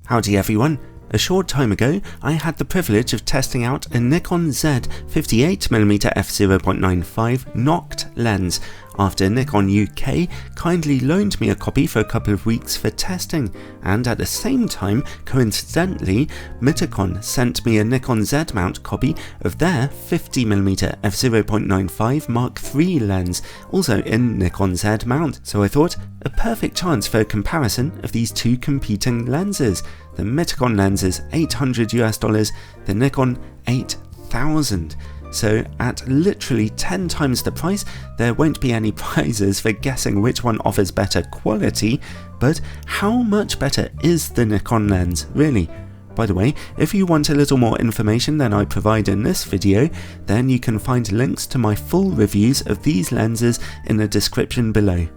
Howdy everyone. A short time ago, I had the privilege of testing out a Nikon Z 58mm f/0.95 knocked lens after Nikon UK kindly loaned me a copy for a couple of weeks for testing, and at the same time, coincidentally, Mitakon sent me a Nikon Z mount copy of their 50mm f/0.95 Mark III lens, also in Nikon Z mount. So I thought, a perfect chance for a comparison of these two competing lenses. The Mitakon lens is $800, the Nikon 8,000. So at literally 10 times the price, there won't be any prizes for guessing which one offers better quality, but how much better is the Nikon lens, really? By the way, if you want a little more information than I provide in this video, then you can find links to my full reviews of these lenses in the description below.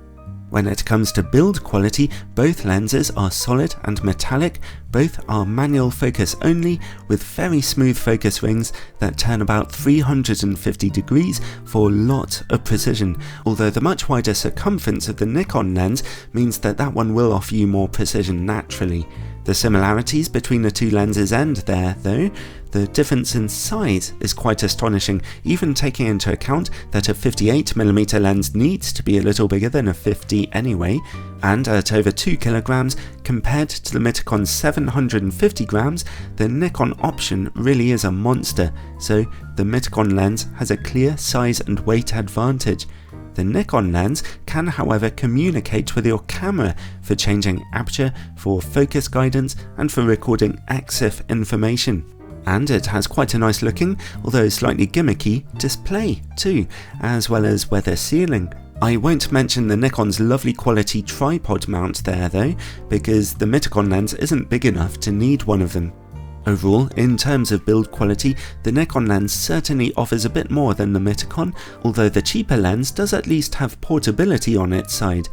When it comes to build quality, both lenses are solid and metallic, both are manual focus only, with very smooth focus rings that turn about 350 degrees for a lot of precision, although the much wider circumference of the Nikon lens means that one will offer you more precision naturally. The similarities between the two lenses end there though. The difference in size is quite astonishing, even taking into account that a 58mm lens needs to be a little bigger than a 50 anyway, and at over 2 kilograms compared to the Mitakon 750 grams, the Nikon option really is a monster, so the Mitakon lens has a clear size and weight advantage. The Nikon lens can however communicate with your camera for changing aperture, for focus guidance, and for recording EXIF information. And it has quite a nice looking, although slightly gimmicky, display too, as well as weather sealing. I won't mention the Nikon's lovely quality tripod mount there though, because the Mitakon lens isn't big enough to need one of them. Overall, in terms of build quality, the Nikon lens certainly offers a bit more than the Mitakon, although the cheaper lens does at least have portability on its side.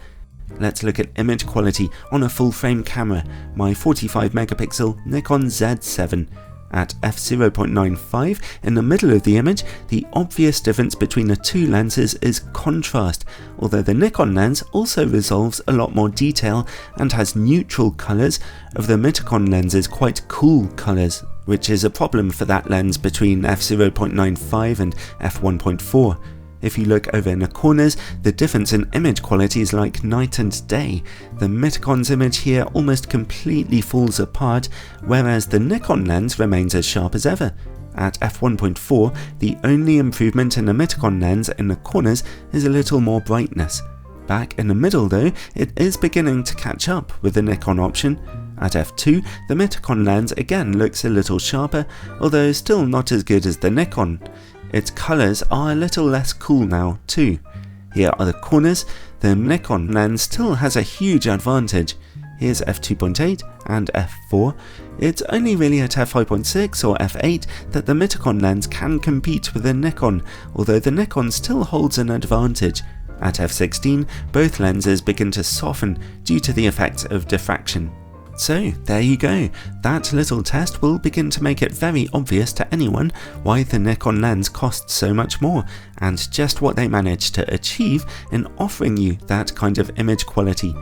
Let's look at image quality on a full frame camera, my 45 megapixel Nikon Z7. At f/0.95 in the middle of the image, the obvious difference between the two lenses is contrast, although the Nikon lens also resolves a lot more detail and has neutral colours of the Mitakon lens's quite cool colours, which is a problem for that lens between f/0.95 and f1.4. If you look over in the corners, the difference in image quality is like night and day. The Mitakon's image here almost completely falls apart, whereas the Nikon lens remains as sharp as ever. At f1.4, the only improvement in the Mitakon lens in the corners is a little more brightness. Back in the middle though, it is beginning to catch up with the Nikon option. At f2, the Mitakon lens again looks a little sharper, although still not as good as the Nikon. Its colours are a little less cool now too. Here are the corners. The Nikon lens still has a huge advantage. Here's f2.8 and f4. It's only really at f5.6 or f8 that the Mitakon lens can compete with the Nikon, although the Nikon still holds an advantage. At f16, both lenses begin to soften due to the effect of diffraction. So there you go, that little test will begin to make it very obvious to anyone why the Nikon lens costs so much more, and just what they managed to achieve in offering you that kind of image quality.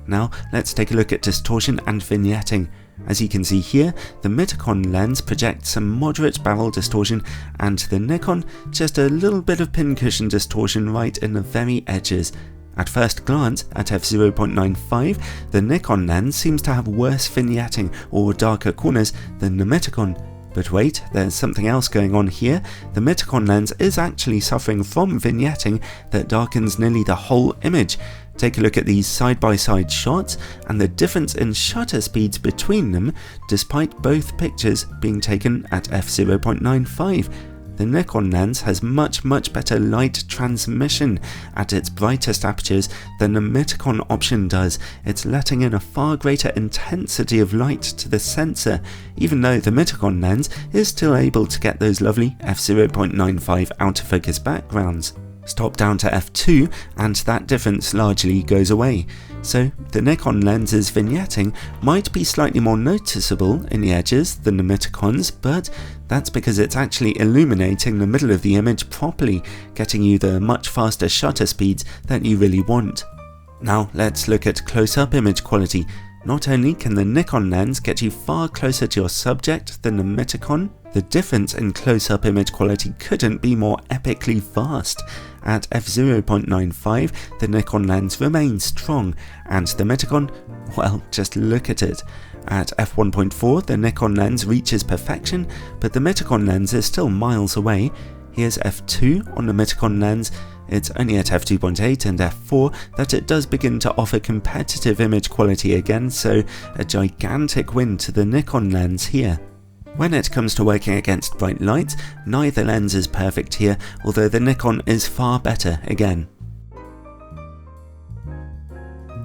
Now let's take a look at distortion and vignetting. As you can see here, the Mitakon lens projects some moderate barrel distortion, and the Nikon just a little bit of pincushion distortion right in the very edges. At first glance, at f/0.95, the Nikon lens seems to have worse vignetting or darker corners than the Mitakon. But wait, there's something else going on here. The Mitakon lens is actually suffering from vignetting that darkens nearly the whole image. Take a look at these side-by-side shots and the difference in shutter speeds between them, despite both pictures being taken at f/0.95. The Nikon lens has much better light transmission at its brightest apertures than the Mitakon option does. It's letting in a far greater intensity of light to the sensor, even though the Mitakon lens is still able to get those lovely f/0.95 out of focus backgrounds. Stop down to f2 and that difference largely goes away. So the Nikon lens's vignetting might be slightly more noticeable in the edges than the Mitakon's, but that's because it's actually illuminating the middle of the image properly, getting you the much faster shutter speeds that you really want. Now let's look at close-up image quality. Not only can the Nikon lens get you far closer to your subject than the Mitakon, the difference in close-up image quality couldn't be more epically vast. At f0.95, the Nikon lens remains strong, and the Mitakon, well, just look at it. At f1.4, the Nikon lens reaches perfection, but the Mitakon lens is still miles away. Here's f2 on the Mitakon lens. It's only at f2.8 and f4 that it does begin to offer competitive image quality again, so a gigantic win to the Nikon lens here. When it comes to working against bright lights, neither lens is perfect here, although the Nikon is far better again.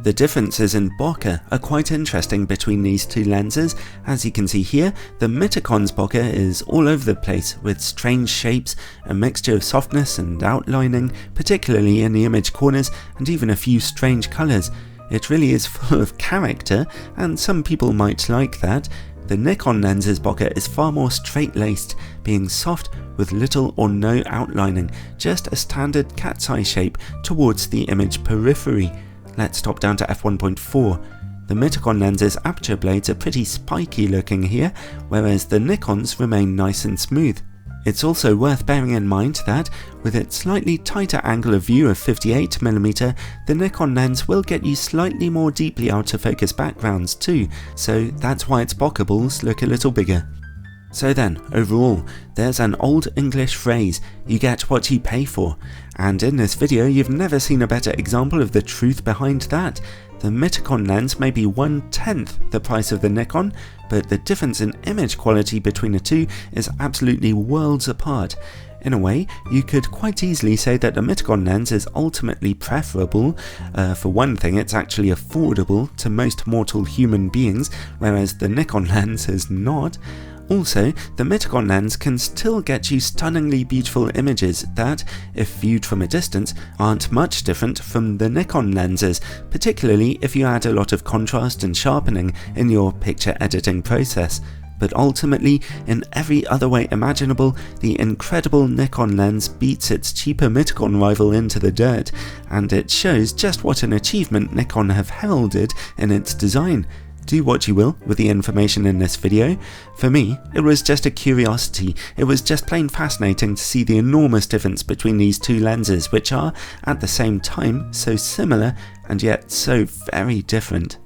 The differences in bokeh are quite interesting between these two lenses. As you can see here, the Mitakon's bokeh is all over the place with strange shapes, a mixture of softness and outlining, particularly in the image corners, and even a few strange colours. It really is full of character, and some people might like that. The Nikon lens's bokeh is far more straight-laced, being soft with little or no outlining, just a standard cat's eye shape towards the image periphery. Let's top down to f1.4. The Mitakon lens's aperture blades are pretty spiky looking here, whereas the Nikon's remain nice and smooth. It's also worth bearing in mind that, with its slightly tighter angle of view of 58mm, the Nikon lens will get you slightly more deeply out of focus backgrounds too, so that's why its bokeh balls look a little bigger. So then, overall, there's an old English phrase, you get what you pay for, and in this video you've never seen a better example of the truth behind that. The Mitakon lens may be 1/10 the price of the Nikon, but the difference in image quality between the two is absolutely worlds apart. In a way, you could quite easily say that the Mitakon lens is ultimately preferable. For one thing, it's actually affordable to most mortal human beings, whereas the Nikon lens is not. Also, the Mitakon lens can still get you stunningly beautiful images that, if viewed from a distance, aren't much different from the Nikon lenses, particularly if you add a lot of contrast and sharpening in your picture editing process. But ultimately, in every other way imaginable, the incredible Nikon lens beats its cheaper Mitakon rival into the dirt, and it shows just what an achievement Nikon have heralded in its design. Do what you will with the information in this video. For me, it was just a curiosity. It was just plain fascinating to see the enormous difference between these two lenses, which are, at the same time, so similar and yet so very different.